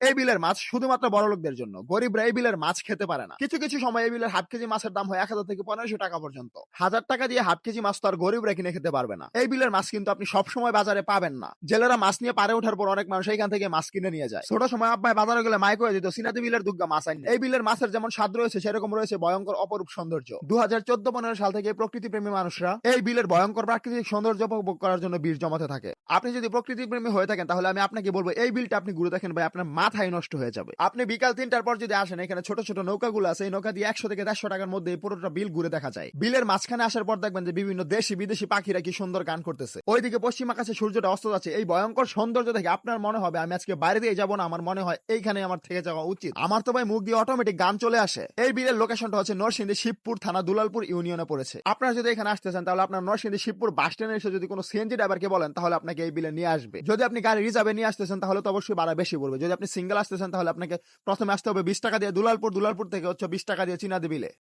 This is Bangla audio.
এই বিলের মাছ শুধুমাত্র বড়লোকদের জন্য, গরিবরা এই বিলের মাছ খেতে পারে না। কিছু কিছু সময় এই বিলের হাফ কেজি মাছের দাম হয় ১,০০০ থেকে ১৫০০ টাকা পর্যন্ত। ১,০০০ টাকা দিয়ে হাফ কেজি মাছ তো আর গরিবরা কিনে খেতে পারবে না। এই বিলের মাছ কিন্তু আপনি সবসময় বাজারে পাবেন না। জেলেরা মাছ নিয়ে পারে ওঠার পর অনেক মানুষ এইখান থেকে মাছ কিনে নিয়ে যায়। ছোট সময় আব্বাই বাজারে গেলে মাইক হয়ে দিত, সিনাতে বিলের দুগ্গা মাছ আইন। এই বিলের মাছের যেমন স্বাদ রয়েছে, সেরকম রয়েছে ভয়ঙ্কর অপরূপ সৌন্দর্য। ২০১৪-১৫ সাল থেকে প্রকৃতিপ্রেমী মানুষরা এই বিলের ভয়ঙ্কর প্রাকৃতিক সৌন্দর্য উপভোগ করার জন্য বীর জমাতে থাকে। আপনি যদি প্রকৃতিপ্রেমী হয়ে থাকেন, তাহলে আমি আপনাকে বলবো এই বিলটা আপনি ঘুরে দেখেন ভাই, আপনার মাথায় নষ্ট হয়ে যাবে। আপনি বিকাল ৩টার পর যদি আসেন, এখানে ছোট ছোট নৌকাগুলো আছে, এই নৌকা দিয়ে ১০০ থেকে ১৫০ টাকার মধ্যে এই পুরোটা বিল ঘুরে দেখা যায়। বিলের মাঝখানে আসার পর দেখবেন যে বিভিন্ন দেশি বিদেশি পাখিরা কি সুন্দর গান করতেছে। ওইদিকে পশ্চিম আকাশে সূর্যটা অস্ত যাচ্ছে। এই ভয়ঙ্কর সৌন্দর্য দেখে আপনার মনে হবে আমি আজকে বাইরে দিয়ে যাবো না, আমার মনে হয় এইখানে আমার থেকে যাওয়া উচিত। আমার তো ভাই মুখ দিয়ে অটোমেটিক গান চলে আসে। এই বিলের লোকেশনটা হচ্ছে নরসিংদী শিবপুর থানা, দুলালপুর ইউনিয়নে পড়েছে। আপনারা যদি এখানে আসতেছেন, তাহলে আপনার নরসিংদী শিবপুর বাস স্ট্যান্ডে এসে যদি কোনো সিএনজি ড্রাইভারকে বলেন, তাহলে আপনাকে এই বিলে নিয়ে আসবে। যদি আপনি গাড়ি রিজার্ভে নিয়ে আসতেছেন, তাহলে তো অবশ্যই ভাড়া বেশি পড়বে। যদি আপনি সিঙ্গেল আসতেছেন, তাহলে আপনাকে প্রথমে আসতে হবে ২০ টাকা দিয়ে দুলালপুর, দুলালপুর থেকে হচ্ছে ২০ টাকা দিয়ে চিনাদি বিলে।